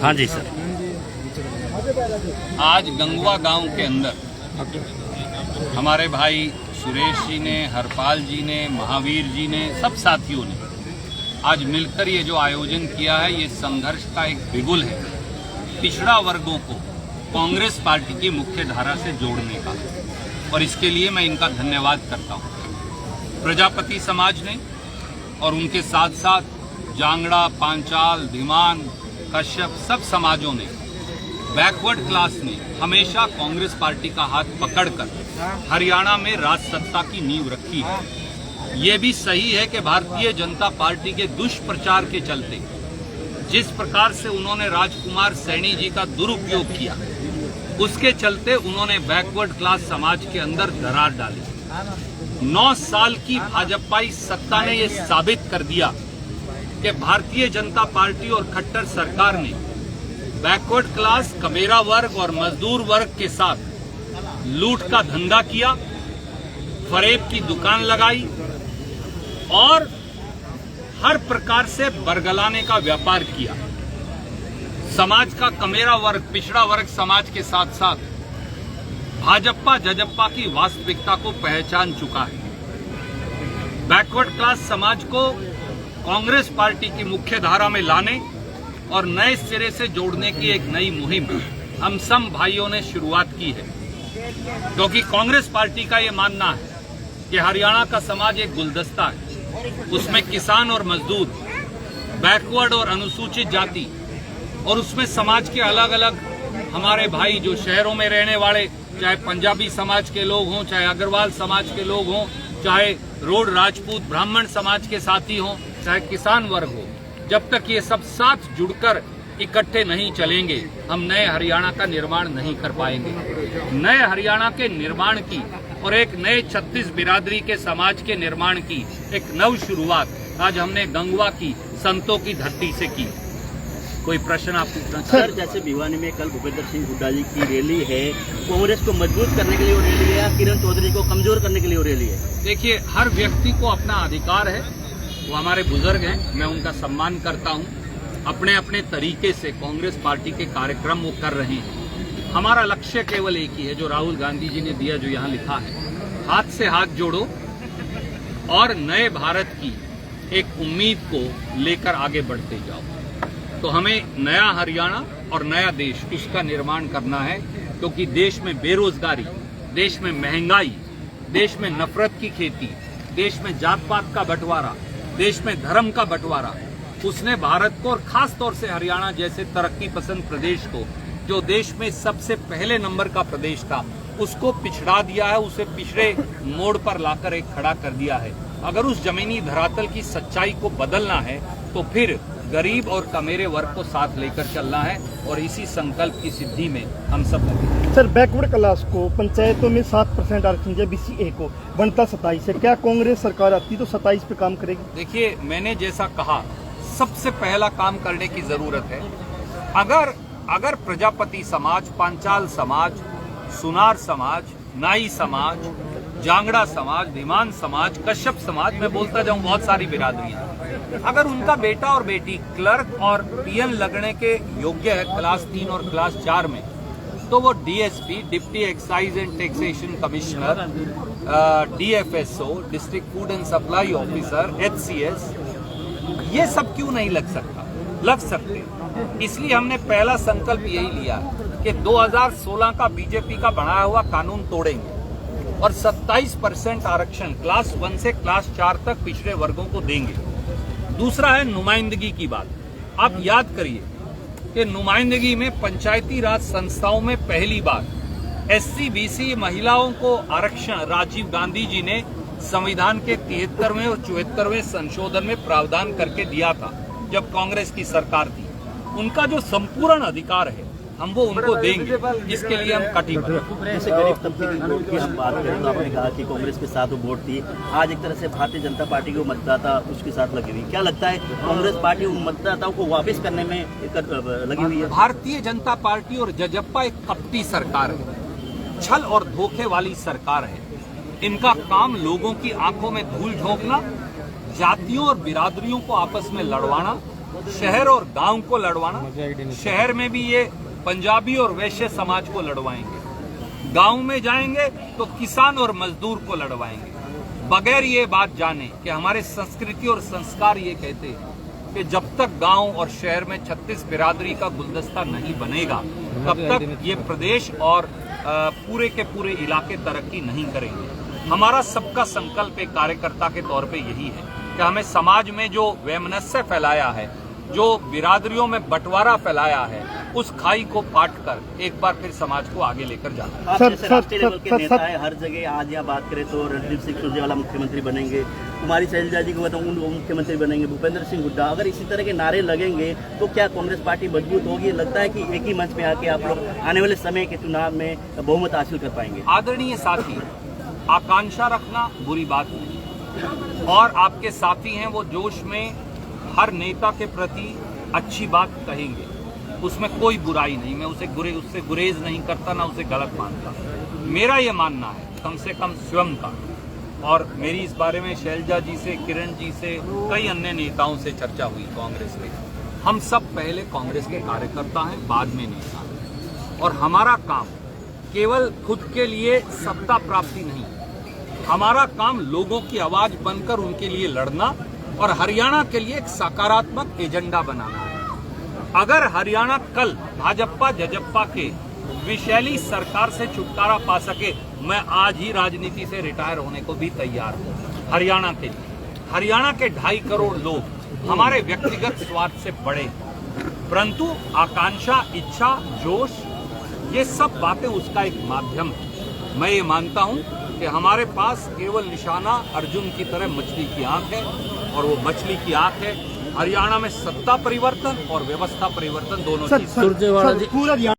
हाँ जी सर। आज गंगवा गांव के अंदर हमारे भाई सुरेश जी ने, हरपाल जी ने, महावीर जी ने, सब साथियों ने आज मिलकर ये जो आयोजन किया है, ये संघर्ष का एक बिगुल है पिछड़ा वर्गों को कांग्रेस पार्टी की मुख्य धारा से जोड़ने का, और इसके लिए मैं इनका धन्यवाद करता हूँ। प्रजापति समाज ने और उनके साथ साथ जांगड़ा, पांचाल, धीमान, कश्यप, सब समाजों ने, बैकवर्ड क्लास ने हमेशा कांग्रेस पार्टी का हाथ पकड़कर हरियाणा में राज सत्ता की नींव रखी है। ये भी सही है कि भारतीय जनता पार्टी के दुष्प्रचार के चलते जिस प्रकार से उन्होंने राजकुमार सैनी जी का दुरुपयोग किया, उसके चलते उन्होंने बैकवर्ड क्लास समाज के अंदर दरार डाली। 9 साल की भाजपाई सत्ता ने यह साबित कर दिया कि भारतीय जनता पार्टी और खट्टर सरकार ने बैकवर्ड क्लास, कमेरा वर्ग और मजदूर वर्ग के साथ लूट का धंधा किया, फरेब की दुकान लगाई और हर प्रकार से बरगलाने का व्यापार किया। समाज का कमेरा वर्ग, पिछड़ा वर्ग समाज के साथ साथ भाजपा जजप्पा की वास्तविकता को पहचान चुका है। बैकवर्ड क्लास समाज को कांग्रेस पार्टी की मुख्य धारा में लाने और नए सिरे से जोड़ने की एक नई मुहिम हम सम भाइयों ने शुरुआत की है, क्योंकि कांग्रेस पार्टी का ये मानना है कि हरियाणा का समाज एक गुलदस्ता है। उसमें किसान और मजदूर, बैकवर्ड और अनुसूचित जाति, और उसमें समाज के अलग अलग हमारे भाई जो शहरों में रहने वाले, चाहे पंजाबी समाज के लोग हों, चाहे अग्रवाल समाज के लोग हों, चाहे रोड राजपूत ब्राह्मण समाज के साथी हों, चाहे किसान वर्ग हो, जब तक ये सब साथ जुड़कर इकट्ठे नहीं चलेंगे, हम नए हरियाणा का निर्माण नहीं कर पाएंगे। नए हरियाणा के निर्माण की और एक नए 36 बिरादरी के समाज के निर्माण की एक नव शुरुआत आज हमने गंगवा की संतों की धरती से की। कोई प्रश्न आप पूछना चाहते हैं? सर, जैसे भिवानी में कल भूपेंद्र सिंह हुड्डा जी की रैली है, कांग्रेस को मजबूत करने के लिए वो रैली है या किरण चौधरी को कमजोर करने के लिए वो रैली है? देखिए, हर व्यक्ति को अपना अधिकार है, वो हमारे बुजुर्ग हैं, मैं उनका सम्मान करता हूं। अपने अपने तरीके से कांग्रेस पार्टी के कार्यक्रम वो कर रहे हैं। हमारा लक्ष्य केवल एक ही है, जो राहुल गांधी जी ने दिया, जो यहाँ लिखा है, हाथ से हाथ जोड़ो और नए भारत की एक उम्मीद को लेकर आगे बढ़ते जाओ। तो हमें नया हरियाणा और नया देश, उसका निर्माण करना है, क्योंकि देश में बेरोजगारी, देश में महंगाई, देश में नफरत की खेती, देश में जात पात का बंटवारा, देश में धर्म का बंटवारा, उसने भारत को और खास तौर से हरियाणा जैसे तरक्की पसंद प्रदेश को, जो देश में सबसे पहले नंबर का प्रदेश था, उसको पिछड़ा दिया है, उसे पिछड़े मोड़ पर लाकर एक खड़ा कर दिया है। अगर उस जमीनी धरातल की सच्चाई को बदलना है तो फिर गरीब और कमेरे वर्ग को साथ लेकर चलना है, और इसी संकल्प की सिद्धि में हम सब लगे। सर, बैकवर्ड क्लास को पंचायतों में 7% आरक्षण दिया, BCA को बनता 27 है। क्या कांग्रेस सरकार आती तो 27 पे काम करेगी? देखिए, मैंने जैसा कहा, सबसे पहला काम करने की जरूरत है। अगर प्रजापति समाज, पांचाल समाज, सुनार समाज, नाई समाज, जांगड़ा समाज, धीमान समाज, कश्यप समाज, मैं बोलता जाऊं बहुत सारी बिरादरियां, अगर उनका बेटा और बेटी क्लर्क और पीएन लगने के योग्य है क्लास 3 और क्लास 4 में, तो वो DSP, deputy excise and taxation commissioner, DFSO, district food and supply officer, HCS, ये सब क्यों नहीं लग सकते। इसलिए हमने पहला संकल्प यही लिया कि 2016 का बीजेपी का बनाया हुआ कानून तोड़ेंगे और 27% आरक्षण क्लास 1 से क्लास 4 तक पिछड़े वर्गों को देंगे। दूसरा है नुमाइंदगी की बात। आप याद करिए कि नुमाइंदगी में पंचायती राज संस्थाओं में पहली बार SC BC महिलाओं को आरक्षण राजीव गांधी जी ने संविधान के 73वें और 74वें संशोधन में प्रावधान करके दिया था, जब कांग्रेस की सरकार थी। उनका जो संपूर्ण अधिकार है, हम वो उनको देंगे, इसके लिए हम कटिबद्ध हैं। जैसे गरीब तबके के वोट की हम बात करें तो आपने कहा कि कांग्रेस के साथ वो वोट थी, आज एक तरह से भारतीय जनता पार्टी के मतदाता उसके साथ लगी हुई। क्या लगता है कांग्रेस पार्टी उन मतदाताओं को वापस करने में लगी हुई है? भारतीय जनता पार्टी और जजप्पा एक कपटी सरकार है, छल और धोखे वाली सरकार है। इनका काम लोगों की आंखों में धूल झोंकना जातियों और बिरादरियों को आपस में लड़वाना, शहर और गांव को लड़वाना। शहर में भी ये पंजाबी और वैश्य समाज को लड़वाएंगे, गांव में जाएंगे तो किसान और मजदूर को लड़वाएंगे, बगैर ये बात जाने कि हमारे संस्कृति और संस्कार ये कहते हैं कि जब तक गांव और शहर में 36 बिरादरी का गुलदस्ता नहीं बनेगा तब तक ये प्रदेश और पूरे के पूरे इलाके तरक्की नहीं करेंगे। हमारा सबका संकल्प एक कार्यकर्ता के तौर पे यही है कि हमें समाज में जो वैमनस्य फैलाया है, जो बिरादरियों में बंटवारा फैलाया है, उस खाई को पाट कर एक बार फिर समाज को आगे लेकर जाना। आप जैसे राष्ट्रीय लेवल के नेता है, हर जगह आज यहाँ बात करें तो रणदीप सिंह सुरजेवाला मुख्यमंत्री बनेंगे, कुमारी शैलजा जी को बताऊँ वो मुख्यमंत्री बनेंगे, भूपेंद्र सिंह हुड्डा, अगर इसी तरह के नारे लगेंगे तो क्या कांग्रेस पार्टी मजबूत होगी? लगता है कि एक ही मंच में आके आप लोग आने वाले समय के चुनाव में बहुमत हासिल कर पाएंगे? आदरणीय साथी, आकांक्षा रखना बुरी बात नहीं, और आपके साथी हैं वो जोश में हर नेता के प्रति अच्छी बात कहेंगे, उसमें कोई बुराई नहीं। मैं उससे गुरेज नहीं करता, ना उसे गलत मानता। मेरा ये मानना है कम से कम स्वयं का, और मेरी इस बारे में शैलजा जी से, किरण जी से, कई अन्य नेताओं से चर्चा हुई कांग्रेस में। हम सब पहले कांग्रेस के कार्यकर्ता हैं, बाद में नेता हैं, और हमारा काम केवल खुद के लिए सत्ता प्राप्ति नहीं, हमारा काम लोगों की आवाज बनकर उनके लिए लड़ना और हरियाणा के लिए एक सकारात्मक एजेंडा बनाना है। अगर हरियाणा कल भाजपा जजप्पा के विशैली सरकार से छुटकारा पा सके, मैं आज ही राजनीति से रिटायर होने को भी तैयार हूं। हरियाणा के लिए, हरियाणा के 2.5 करोड़ लोग हमारे व्यक्तिगत स्वार्थ से बड़े, परंतु आकांक्षा, इच्छा, जोश, ये सब बातें उसका एक माध्यम है। मैं ये मानता हूं कि हमारे पास केवल निशाना अर्जुन की तरह मछली की आंख है, और वो मछली की आंख है हरियाणा में सत्ता परिवर्तन और व्यवस्था परिवर्तन दोनों चीज। पूरा